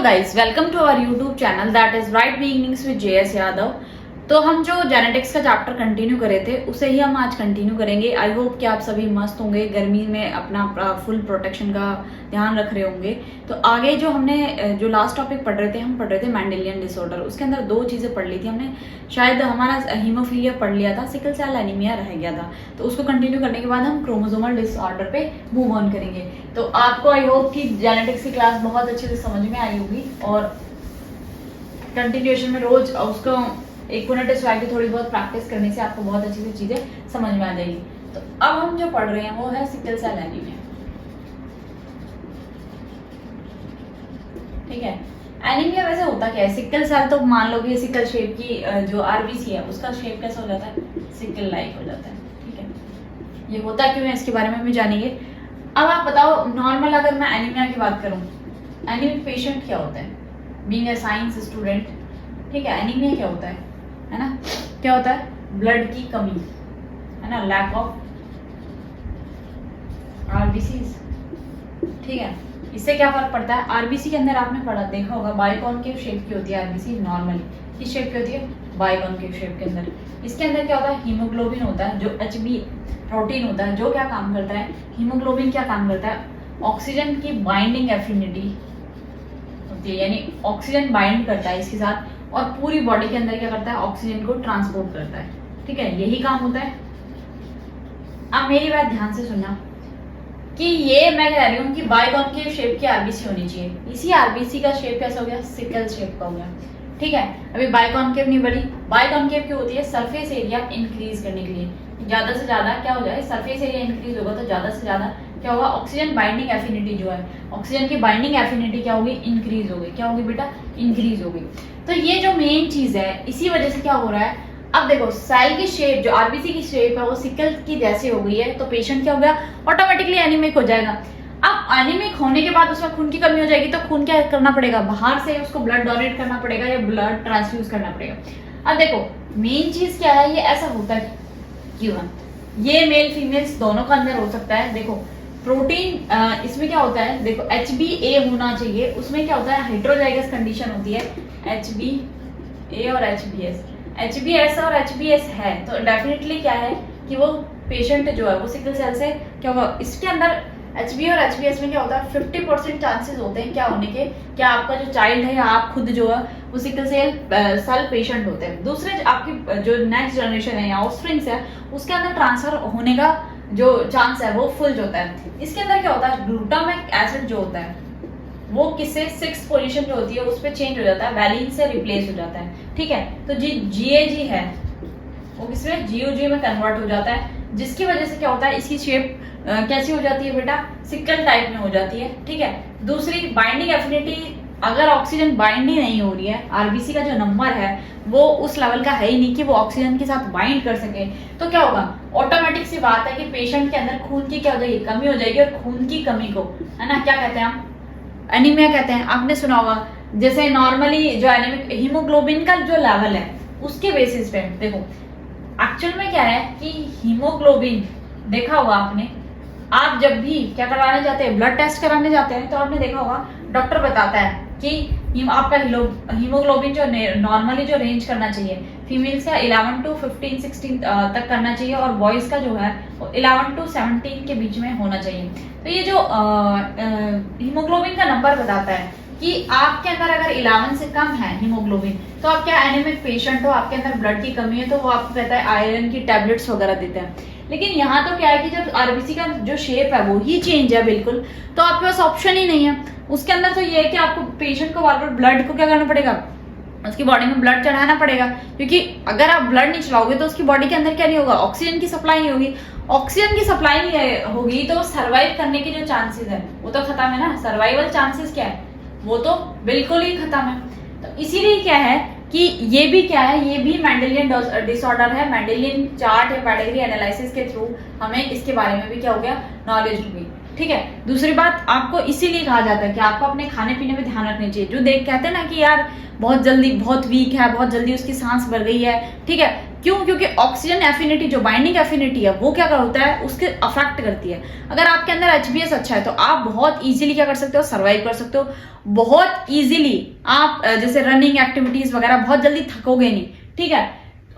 Guys, welcome to our YouTube channel that is right beginnings with JS Yadav. तो हम जो genetics का chapter continue करे थे उसे ही हम आज कंटिन्यू करेंगे। आई होप कि आप सभी मस्त होंगे, गर्मी में अपना फुल प्रोटेक्शन का ध्यान रख रहे होंगे। तो आगे जो हमने जो लास्ट टॉपिक पढ़ रहे थे, हम पढ़ रहे थे मेंडेलियन डिसऑर्डर। उसके अंदर दो चीजें पढ़ ली थी हमने, शायद हमारा हीमोफीलिया पढ़ लिया था, सिकल सेल एनीमिया रह गया था। तो उसको कंटिन्यू करने के बाद हम क्रोमोसोमल डिसऑर्डर पे मूव ऑन करेंगे। तो आपको आई होप कि जेनेटिक्स की क्लास बहुत अच्छे से समझ में आई होगी और कंटिन्यूएशन में रोज उसको एक मिनट स्वाग की थोड़ी बहुत प्रैक्टिस करने से आपको बहुत अच्छी सी चीजें समझ में आ जाएगी। तो अब हम जो पढ़ रहे हैं वो है सिकल सेल एनीमिया। ठीक है, एनीमिया वैसे होता क्या है? सिकल सेल तो मान लो कि सिकल शेप की जो आरबीसी है उसका शेप कैसा हो जाता है? सिकल लाइक हो जाता है। ठीक है, ये होता क्यों है इसके बारे में भी जानेंगे। अब आप बताओ, नॉर्मल अगर मैं एनीमिया की बात करूं, एनीमिक पेशेंट क्या होता है? बीइंग अ साइंस स्टूडेंट, ठीक है, एनीमिया क्या होता है ना? क्या होता है? ब्लड की कमी, है ना, लैक ऑफ आरबीसीज। ठीक है, इससे क्या फर्क पड़ता है? आरबीसी के अंदर आपने पढ़ा देखा होगा बाइकॉनकेव शेप की होती है आरबीसी नॉर्मली। किस शेप की होती है? बाइकॉनकेव शेप के अंदर। इसके अंदर क्या होता है? हीमोग्लोबिन होता है, जो एचबी प्रोटीन होता है। जो क्या काम करता है? हीमोग्लोबिन क्या काम करता है? ऑक्सीजन की बाइंडिंग एफिनिटी होती है, यानी ऑक्सीजन बाइंड करता है इसके साथ और पूरी बॉडी के अंदर क्या करता है? ऑक्सीजन को ट्रांसपोर्ट करता है। ठीक है, यही काम होता है। अब मेरी बात ध्यान से सुनना कि ये मैं कह रही हूँ कि बाइकॉनकेव शेप की आरबीसी होनी चाहिए। इसी आरबीसी का शेप कैसा हो गया? सिकल शेप का हो गया। ठीक है, अभी बाइकॉनकेव नहीं बड़ी, बाइकॉनकेव की होती है सरफेस एरिया इंक्रीज करने के लिए। ज्यादा से ज्यादा क्या हो जाए? सरफेस एरिया इंक्रीज होगा तो ज्यादा से ज्यादा क्या होगा? ऑक्सीजन बाइंडिंग एफिनिटी जो है, ऑक्सीजन की बाइंडिंग एफिनिटी क्या होगी? इंक्रीज होगी। क्या होगी बेटा? इंक्रीज होगी। तो ये जो मेन चीज है, इसी वजह से क्या हो रहा है? अब देखो, सेल की शेप जो आरबीसी की शेप है वो सिकल की जैसे हो गई है, तो पेशेंट क्या हो गया? ऑटोमेटिकली एनीमिक हो जाएगा। अब एनीमिक होने के बाद उसमें खून की कमी हो जाएगी, तो खून क्या करना पड़ेगा? बाहर से उसको ब्लड डोनेट करना पड़ेगा या ब्लड ट्रांसफ्यूज करना पड़ेगा। अब देखो, मेन चीज क्या है, ये ऐसा होता है क्यों है? ये मेल फीमेल्स दोनों का अंदर हो सकता है। देखो प्रोटीन इसमें क्या होता है? देखो HbA होना चाहिए, उसमें क्या होता है? हेटेरोजाइगस कंडीशन होती है, HbA और HbS और HbS है, तो डेफिनेटली क्या है कि वो पेशेंट जो है वो सिकल सेल से क्या होगा? इसके अंदर HbA और HbS में क्या होता है? 50% चांसेस होते हैं क्या होने के? क्या आपका जो चाइल्ड है या आप खुद जो है वो सिकल सेल पेशेंट होते हैं। दूसरे आपकी जो नेक्स्ट जनरेशन है या ऑफस्प्रिंग्स है उसके अंदर ट्रांसफर होने का जो चांस है वो फुल होता है। इसके अंदर क्या होता है? ग्लूटामिक एसिड जो होता है वो किससे 6th पोजीशन जो होती है उस पर चेंज हो जाता है, वैलिन से रिप्लेस हो जाता है। ठीक है, तो GAG है वो किसमें? GOG में कन्वर्ट हो जाता है, जिसकी वजह से क्या होता है? इसकी शेप कैसी हो जाती है बेटा? सिकल टाइप में हो जाती है। ठीक है, दूसरी बाइंडिंग एफिनिटी, अगर ऑक्सीजन बाइंड ही नहीं हो रही है, आरबीसी का जो नंबर है वो उस लेवल का है ही नहीं कि वो ऑक्सीजन के साथ बाइंड कर सके, तो क्या होगा? ऑटोमेटिक सी बात है कि पेशेंट के अंदर खून की क्या हो जाएगी? कमी हो जाएगी। और खून की कमी को, है ना, क्या कहते हैं हम? एनीमिया कहते हैं। आपने सुना होगा जैसे नॉर्मली जो एनीमिक हीमोग्लोबिन का जो लेवल है उसके बेसिस पे देखो, एक्चुअल में क्या है कि हीमोग्लोबिन देखा होगा आपने, आप जब भी क्या करवाने जाते हैं? ब्लड टेस्ट कराने जाते हैं, तो आपने देखा होगा डॉक्टर बताता है कि आपका हीमोग्लोबिन जो नॉर्मली जो रेंज करना चाहिए फीमेल्स का 11 to 15-16 तक करना चाहिए और बॉयज का जो है वो 11 to 17 के बीच में होना चाहिए। तो ये जो हीमोग्लोबिन का नंबर बताता है कि आपके अंदर अगर 11 से कम है हीमोग्लोबिन तो आप क्या एनीमिक पेशेंट हो, आपके अंदर ब्लड की कमी है, तो वो आपको कहता है आयरन की टैबलेट्स वगैरह देते हैं। लेकिन यहाँ तो क्या है कि जब आरबीसी का जो शेप है वो ही चेंज है बिल्कुल, तो आपके पास ऑप्शन ही नहीं है उसके अंदर। तो ये है कि आपको पेशेंट को बार बार ब्लड को क्या करना पड़ेगा? उसकी बॉडी में ब्लड चढ़ाना पड़ेगा, क्योंकि अगर आप ब्लड नहीं चलाओगे तो उसकी बॉडी के अंदर क्या नहीं होगा? ऑक्सीजन की सप्लाई नहीं होगी। ऑक्सीजन की सप्लाई नहीं होगी तो सर्वाइव करने के जो चांसेस है वो तो खत्म है ना। सर्वाइवल चांसेस क्या है? वो तो बिल्कुल ही खत्म है। तो इसीलिए क्या है कि ये भी क्या है? ये भी मेंडेलियन डिसऑर्डर है। मेंडेलियन चार्ट या पेडिग्री एनालिसिस के थ्रू हमें इसके बारे में भी क्या हो गया? नॉलेज होगी। ठीक है, दूसरी बात आपको इसीलिए कहा जाता है कि आपको अपने खाने पीने में ध्यान रखना चाहिए। जो कहते हैं ना कि यार बहुत जल्दी बहुत वीक है, बहुत जल्दी उसकी सांस बढ़ गई है, ठीक है, क्यों? क्योंकि ऑक्सीजन एफिनिटी, जो बाइंडिंग एफिनिटी है, वो क्या होता है, उसके अफेक्ट करती है। अगर आपके अंदर एचबीएस अच्छा है तो आप बहुत इजीली क्या कर सकते हो, सर्वाइव कर सकते हो। बहुत इजीली आप जैसे रनिंग एक्टिविटीज वगैरह बहुत जल्दी थकोगे नहीं, ठीक है,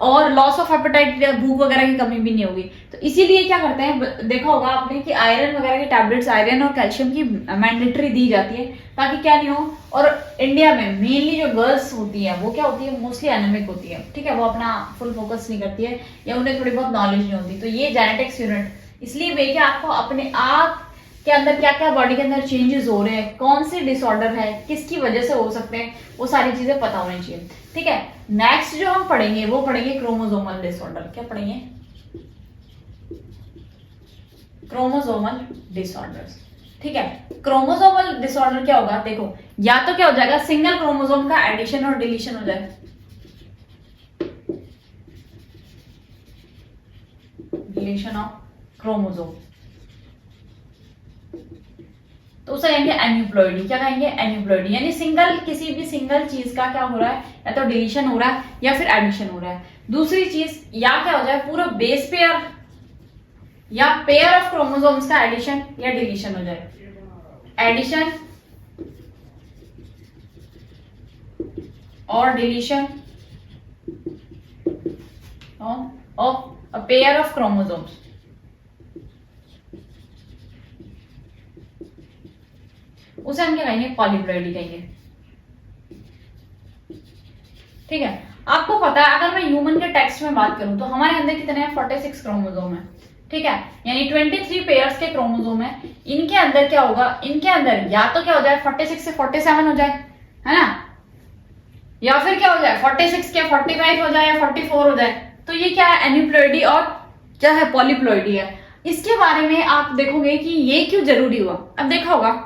और लॉस ऑफ एपेटाइट या भूख वगैरह की कमी भी नहीं होगी। तो इसीलिए क्या करते हैं, देखा होगा आपने कि आयरन वगैरह की टैबलेट्स, आयरन और कैल्शियम की मैंडेटरी दी जाती है ताकि क्या नहीं हो। और इंडिया में मेनली जो गर्ल्स होती है वो क्या होती है, मोस्टली एनेमिक होती है, ठीक है, वो अपना फुल फोकस नहीं करती है या उन्हें थोड़ी बहुत नॉलेज नहीं होती। तो ये जेनेटिक्स यूनिट इसलिए वे कि आपको अपने आप के अंदर क्या क्या बॉडी के अंदर चेंजेस हो रहे हैं, कौन से डिसऑर्डर है, किसकी वजह से हो सकते हैं, वो सारी चीजें पता होनी चाहिए, ठीक है। नेक्स्ट जो हम पढ़ेंगे वो पढ़ेंगे क्रोमोसोमल डिसऑर्डर। क्या पढ़ेंगे? क्रोमोसोमल डिसऑर्डर्स, ठीक है। क्रोमोसोमल डिसऑर्डर क्या होगा, देखो, या तो क्या हो जाएगा, सिंगल क्रोमोसोम का एडिशन और डिलीशन हो जाए, डिलीशन ऑफ क्रोमोसोम, तो उसे कहेंगे एन्यूप्लॉइडी। क्या कहेंगे? एन्यूप्लॉइडी, यानी सिंगल, किसी भी सिंगल चीज का क्या हो रहा है, या तो डिलीशन हो रहा है या फिर एडिशन हो रहा है। दूसरी चीज, या क्या हो जाए, पूरा बेस पेयर या पेयर ऑफ क्रोमोसोम्स का एडिशन या डिलीशन हो जाए, एडिशन और deletion of a pair of chromosomes. उसे हम क्या कहेंगे? पॉलीप्लॉइडी कहेंगे, ठीक है। आपको पता है, अगर मैं ह्यूमन के टेक्स्ट में बात करूं तो हमारे अंदर कितने हैं? 46 क्रोमोसोम है, ठीक है, यानी 23 पेयर्स के क्रोमोसोम है। इनके अंदर क्या होगा, इनके अंदर या तो क्या हो जाए 46 से 47 हो जाए, है ना, या फिर क्या हो जाए 46 के 45 हो जाए या 44 हो जाए। तो ये क्या है? एन्यूप्लॉइडी और क्या है? पॉलीप्लॉइडी है। इसके बारे में आप देखोगे कि ये क्यों जरूरी हुआ। अब देखा होगा,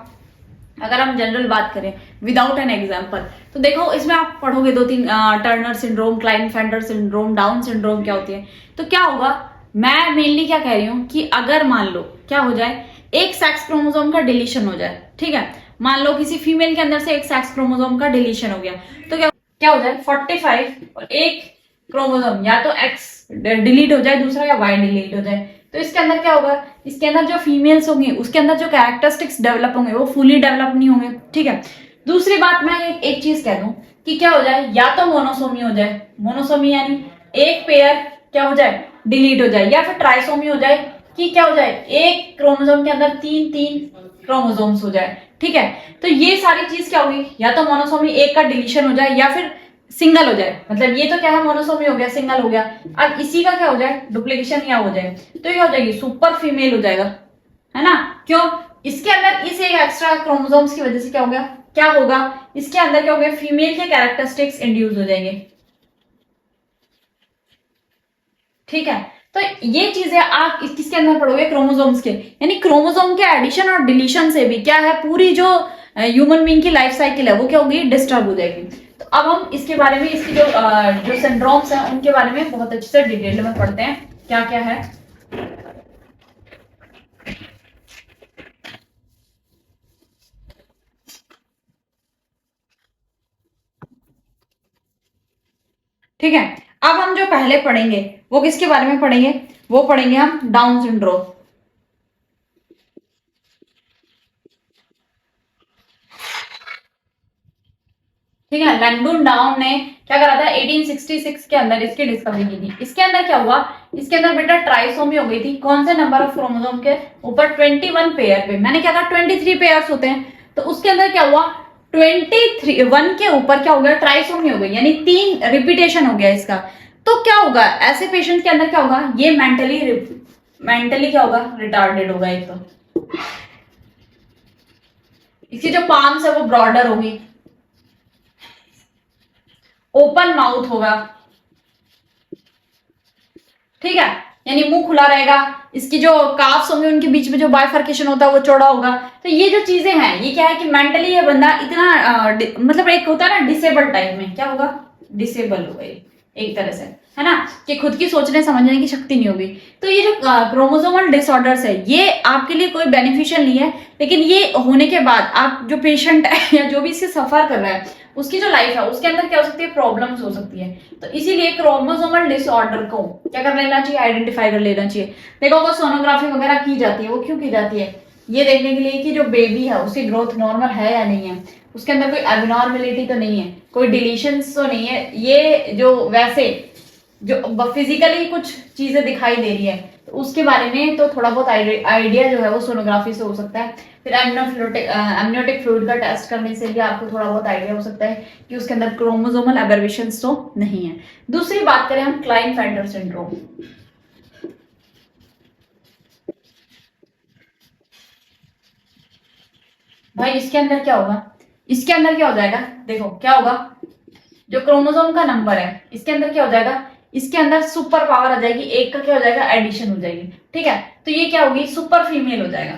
अगर हम जनरल बात करें विदाउट एन एग्जाम्पल, तो देखो इसमें आप पढ़ोगे 2-3 Turner syndrome, Klinefelter syndrome, down syndrome क्या होती है। तो क्या होगा, मैं मेनली क्या कह रही हूं कि अगर मान लो क्या हो जाए, एक सेक्स क्रोमोसोम का डिलीशन हो जाए, ठीक है, मान लो किसी फीमेल के अंदर से एक सेक्स क्रोमोसोम का डिलीशन हो गया, तो क्या हो जाए 45 और एक क्रोमोसोम या तो एक्स डिलीट हो जाए, दूसरा या वाई डिलीट हो जाए। तो इसके अंदर क्या होगा, इसके अंदर जो फीमेल्स होंगी उसके अंदर जो कैरेक्टरिस्टिक्स डेवलप होंगे वो फुली डेवलप नहीं होंगे, ठीक है। दूसरी बात, मैं एक चीज कह दूं कि क्या हो जाए, या तो मोनोसोमी हो जाए, मोनोसोमी यानी एक पेयर क्या हो जाए, डिलीट हो जाए, या फिर ट्राइसोमी हो जाए कि क्या हो जाए, एक क्रोमोसोम के अंदर 3 क्रोमोसोम्स हो जाए, ठीक है। तो ये सारी चीज क्या होगी, या तो मोनोसोमी एक का डिलीशन हो जाए या फिर सिंगल हो जाए, मतलब ये तो क्या है, मोनोसोमी हो गया, सिंगल हो गया। अब इसी का क्या हो जाए, डुप्लीकेशन या हो जाए, तो ये हो जाएगी सुपर फीमेल हो जाएगा, है ना। क्यों? इसके अंदर इस एक एक्स्ट्रा क्रोमोसोम्स की वजह से क्या हो गया, क्या होगा, इसके अंदर क्या हो गया, फीमेल के कैरेक्टरिस्टिक्स इंड्यूस हो जाएंगे, ठीक है। तो ये चीजें आप किसके अंदर पढ़ोगे, क्रोमोसोम्स के, यानी क्रोमोसोम के एडिशन और डिलीशन से भी क्या है, पूरी जो ह्यूमन बीइंग की लाइफ साइकिल है वो क्या होगी, डिस्टर्ब हो जाएगी। तो अब हम इसके बारे में, इसकी जो सिंड्रोम्स हैं उनके बारे में बहुत अच्छे से डिटेल में पढ़ते हैं, क्या क्या है। ठीक है, अब हम जो पहले पढ़ेंगे वो किसके बारे में पढ़ेंगे, वो पढ़ेंगे हम डाउन सिंड्रोम। ठीक है, लैंगडन डाउन ने क्या करा था, 1866 के अंदर इसकी डिस्कवरी की थी। इसके अंदर क्या हुआ, इसके अंदर बेटा ट्राइसोमी हो गई थी, कौन से नंबर ऑफ क्रोमोसोम के ऊपर, 21 पेयर पे। मैंने क्या कहा 23 पेयर्स होते हैं, तो उसके अंदर क्या हुआ, 21 के ऊपर क्या हो गया, ट्राइसोमी हो गई, यानी 3 रिपीटेशन हो गया इसका। तो क्या होगा, ऐसे पेशेंट के अंदर क्या होगा, ये मेंटली क्या होगा, रिटार्डेड होगा। एक तो इसकी जो पाम्स है वो ब्रॉडर होगी, ओपन माउथ होगा, ठीक है, यानी मुंह खुला रहेगा। इसकी जो काफ्स होंगे उनके बीच में जो बाइफर्केशन होता है वो चौड़ा होगा। तो ये जो चीजें हैं, ये क्या है कि मेंटली ये बंदा इतना मतलब एक होता है ना डिसेबल टाइप में, क्या होगा, डिसेबल होगा ये एक तरह से, है ना, कि खुद की सोचने समझने की शक्ति नहीं होगी। तो ये जो क्रोमोसोमल डिसऑर्डर्स है ये आपके लिए कोई बेनिफिशियल नहीं है, लेकिन ये होने के बाद आप जो पेशेंट है या जो भी इससे सफर कर रहा है उसकी जो लाइफ है उसके अंदर क्या हो सकती है, प्रॉब्लम्स हो सकती है। तो इसीलिए क्रोमोसोमल डिसऑर्डर को क्या कर लेना चाहिए, आइडेंटिफाई कर लेना चाहिए। देखो अगर सोनोग्राफी वगैरह की जाती है, वो क्यों की जाती है, ये देखने के लिए कि जो बेबी है उसकी ग्रोथ नॉर्मल है या नहीं है, उसके अंदर कोई एबनॉर्मेलिटी तो नहीं है, कोई डिलीशंस तो नहीं है, ये जो वैसे जो फिजिकली कुछ चीजें दिखाई दे रही है तो उसके बारे में तो थोड़ा बहुत आइडिया जो है वो सोनोग्राफी से हो सकता है। फिर एमनियोटिक फ्लूइड का टेस्ट करने से भी आपको थोड़ा बहुत आइडिया हो सकता है कि उसके अंदर क्रोमोसोमल एबर्वेशंस तो नहीं है। दूसरी बात करें हम क्लाइनफेल्टर सिंड्रोम। भाई इसके अंदर क्या होगा, इसके अंदर क्या हो जाएगा, देखो क्या होगा, जो क्रोमोसोम का नंबर है इसके अंदर क्या हो जाएगा, इसके अंदर सुपर पावर आ जाएगी, एक का क्या हो जाएगा, एडिशन हो जाएगी। ठीक है, तो ये क्या होगी, सुपर फीमेल हो जाएगा।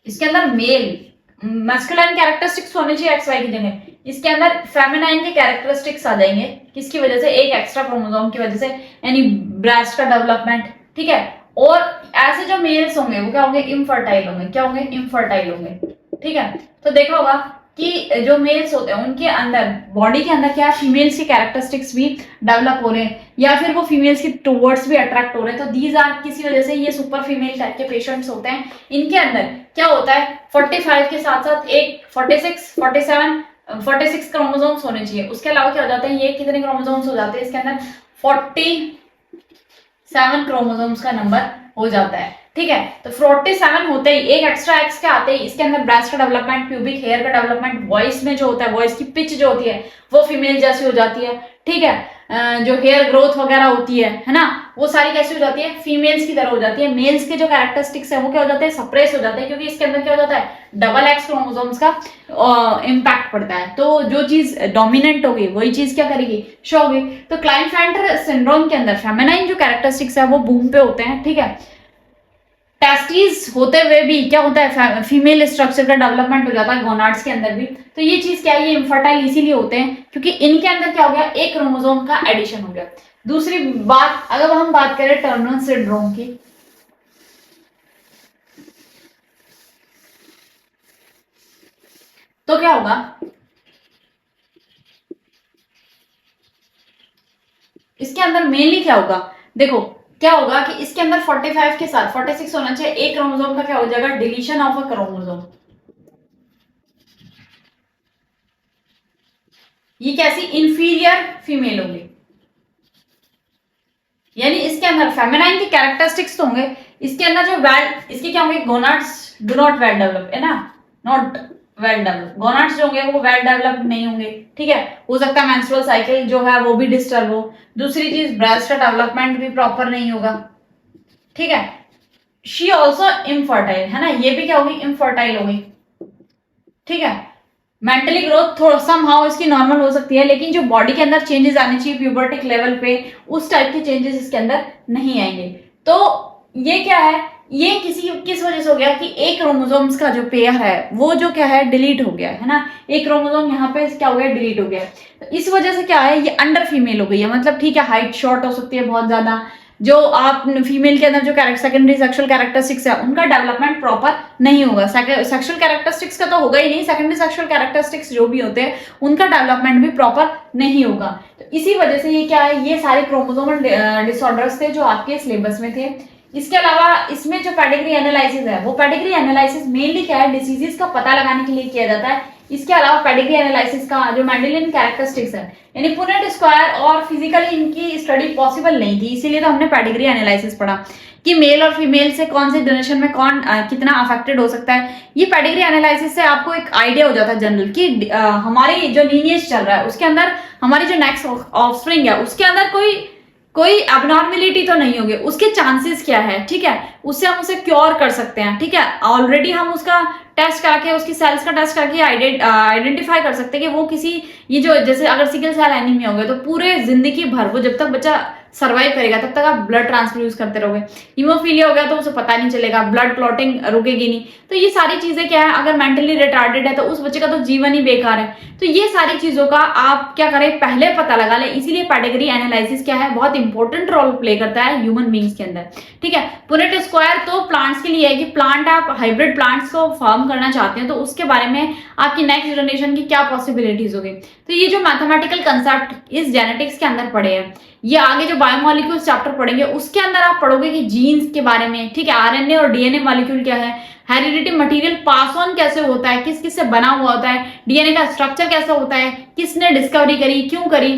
इसके अंदर मेल मैस्कुलाइन कैरेक्टरिस्टिक्स होने चाहिए एक्स वाई की जगह, इसके अंदर फेमिनाइन के कैरेक्टरिस्टिक्स आ जाएंगे। किसकी वजह से, एक एक्स्ट्रा क्रोमोसोम की वजह से, यानी ब्रेस्ट का डेवलपमेंट। ठीक है, और ऐसे जो मेल्स होंगे वो क्या होंगे, इनफर्टाइल होंगे। क्या होंगे, इनफर्टाइल होंगे। ठीक है, तो देखा होगा कि जो मेल्स होते हैं उनके अंदर बॉडी के अंदर क्या फीमेल्स के कैरेक्टरिस्टिक्स भी डेवलप हो रहे हैं, या फिर वो फीमेल्स की टूवर्ड्स भी अट्रैक्ट हो रहे हैं। तो दीज आर किसी वजह से ये सुपर फीमेल टाइप के पेशेंट्स होते हैं। इनके अंदर क्या होता है, 45 के साथ साथ एक 46 क्रोमोसोम्स होने चाहिए। उसके अलावा क्या हो जाता है, ये कितने क्रोमोसोम्स हो जाते हैं, इसके अंदर 47 क्रोमोसोम्स का नंबर हो जाता है। ठीक है, तो 47 होते ही एक एक्स्ट्रा एक्स के आते ही इसके अंदर ब्रेस्ट का डेवलपमेंट, प्यूबिक हेयर का डेवलपमेंट, वॉइस में जो होता है, वॉइस की पिच जो होती है वो फीमेल जैसी हो जाती है। ठीक है, जो हेयर ग्रोथ वगैरह होती है ना, वो सारी कैसी हो जाती है, फीमेल्स की तरह हो जाती है। मेल्स के जो कैरेक्टरिस्टिक्स है वो क्या हो जाते हैं, सप्रेस हो जाते हैं, क्योंकि इसके अंदर क्या हो जाता है, डबल एक्स क्रोमोसोम्स का इम्पैक्ट पड़ता है। तो जो चीज डोमिनेंट होगी वही चीज क्या करेगी, शो होगी। तो क्लाइनफेल्टर सिंड्रोम के अंदर फेमिनाइन जो कैरेक्टरिस्टिक्स है वो बूम पे होते हैं। ठीक है, टेस्टिस होते हुए भी क्या होता है, फीमेल स्ट्रक्चर का डेवलपमेंट हो जाता है गोनाड्स के अंदर भी। तो ये चीज क्या है, ये इनफर्टाइल इसीलिए होते हैं क्योंकि इनके अंदर क्या हो गया, एक क्रोमोसोम का एडिशन हो गया। दूसरी बात, अगर हम बात करें टर्नर सिंड्रोम की, तो क्या होगा, इसके अंदर मेनली क्या होगा, देखो क्या होगा कि इसके अंदर 45 के साथ 46 होना चाहिए, एक क्रोमोसोम का क्या हो जाएगा, डिलीशन ऑफ अ क्रोमोसोम। ये कैसी, इंफीरियर फीमेल होगी, यानी इसके अंदर फेमिनाइन के कैरेक्टरिस्टिक्स तो होंगे, इसके अंदर जो वेल, इसके क्या होंगे, gonads do not well develop, है ना, नॉट वेल डेवलप, गोनाड्स जो होंगे वो वेल डेवलप नहीं होंगे। ठीक है, हो सकता है मेंस्ट्रुअल साइकिल जो है वो भी डिस्टर्ब हो। दूसरी चीज, ब्रेस्ट का डेवलपमेंट भी प्रॉपर नहीं होगा। ठीक है, शी ऑल्सो इनफर्टाइल, है ना, ये भी क्या होगी, इनफर्टाइल होगी। ठीक है, मेंटली ग्रोथ थोड़ा समहाउ इसकी नॉर्मल हो सकती है, लेकिन जो बॉडी के अंदर चेंजेस आने चाहिए प्यूबर्टिक लेवल पे, उस टाइप के चेंजेस इसके अंदर नहीं आएंगे। तो ये क्या है, ये किस वजह से हो गया कि एक क्रोमोसोम्स का जो पेयर है वो जो क्या है, डिलीट हो गया है ना, एक क्रोमोसोम यहाँ पे क्या हो गया, डिलीट हो गया। तो इस वजह से क्या है, ये अंडर फीमेल हो गई है, मतलब ठीक है, हाइट शॉर्ट हो सकती है बहुत ज्यादा, जो आप फीमेल के अंदर जो सेकेंडरी सेक्सुअल कैरेक्टरिस्टिक्स है उनका डेवलपमेंट प्रॉपर नहीं होगा। सेक्सुअल कैरेक्टरिस्टिक्स का तो होगा ही नहीं, सेकेंडरी सेक्सुअल कैरेक्टरिस्टिक्स जो भी होते हैं उनका डेवलपमेंट भी प्रॉपर नहीं होगा। तो इसी वजह से ये क्या है, ये सारे क्रोमोसोमल डिसऑर्डर्स थे जो आपके सिलेबस में थे। इसके अलावा इसमें जो पेडिग्री एनालिसिस है, वो पेडिग्री एनालिसिस मेनली क्या है, डिसीजेस का पता लगाने के लिए किया जाता है। इसके अलावा पेडिग्री एनालिसिस का जो मेंडेलियन कैरेक्टरिस्टिक्स है, यानी पुनेट स्क्वायर और फिजिकली इनकी स्टडी पॉसिबल नहीं थी, इसीलिए तो हमने पेडिग्री एनालिसिस पढ़ा कि मेल और फीमेल से कौन से जनरेशन में कौन कितना अफेक्टेड हो सकता है। ये पेडिग्री एनालिसिस से आपको एक आइडिया हो जाता है जनरल कि हमारी जो लीनिएज चल रहा है उसके अंदर हमारी जो नेक्स्ट ऑफस्प्रिंग है उसके अंदर कोई एबनॉर्मेलिटी तो नहीं होगी, उसके चांसेस क्या है। ठीक है, उससे हम उसे क्योर कर सकते हैं। ठीक है, ऑलरेडी हम उसका टेस्ट करके, उसकी सेल्स का टेस्ट करके आइडेंटिफाई कर सकते हैं कि वो किसी, ये जो जैसे अगर सिकल सेल एनीमिया हो गया तो पूरे जिंदगी भर वो जब तक बच्चा सर्वाइव करेगा, तब तक आप ब्लड ट्रांसफ्यूज करते रहोगे। हीमोफीलिया हो गया तो उसे पता नहीं चलेगा, ब्लड क्लॉटिंग रुकेगी नहीं। तो ये सारी चीजें क्या है, अगर मेंटली रिटार्डेड है तो उस बच्चे का तो जीवन ही बेकार है। तो ये सारी चीजों का आप क्या करें, पहले पता लगा लें। इसीलिए पेडिग्री एनालिसिस क्या है, बहुत इंपॉर्टेंट रोल प्ले करता है ह्यूमन बींग्स के अंदर। ठीक है, पुनेट स्क्वायर तो प्लांट्स के लिए है कि प्लांट, आप हाइब्रिड प्लांट्स को फॉर्म करना चाहते हैं तो उसके बारे में आपकी नेक्स्ट जनरेशन की क्या पॉसिबिलिटीज होगी। तो ये जो मैथमेटिकल कंसेप्ट इस जेनेटिक्स के अंदर पढ़े हैं, ये आगे जो बायोमोलिक्यूल्स चैप्टर पढ़ेंगे उसके अंदर आप पढ़ोगे कि जीन्स के बारे में। ठीक है, आरएनए और डीएनए मॉलिक्यूल क्या है, हेरिडिटी मटेरियल पास ऑन कैसे होता है, किस किस से बना हुआ होता है, डीएनए का स्ट्रक्चर कैसा होता है, किसने डिस्कवरी करी, क्यों करी।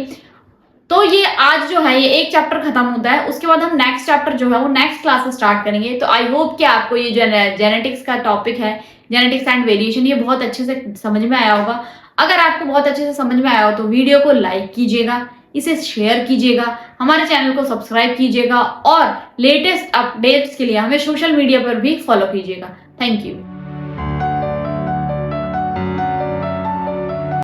तो ये आज जो है ये एक चैप्टर खत्म होता है, उसके बाद हम नेक्स्ट चैप्टर जो है वो नेक्स्ट क्लास से स्टार्ट करेंगे। तो आई होप कि आपको ये जो जेनेटिक्स का टॉपिक है, जेनेटिक्स एंड वेरिएशन, ये बहुत अच्छे से समझ में आया होगा। अगर आपको बहुत अच्छे से समझ में आया हो तो वीडियो को लाइक कीजिएगा, इसे शेयर कीजिएगा, हमारे चैनल को सब्सक्राइब कीजिएगा और लेटेस्ट अपडेट्स के लिए हमें सोशल मीडिया पर भी फॉलो कीजिएगा। Thank you.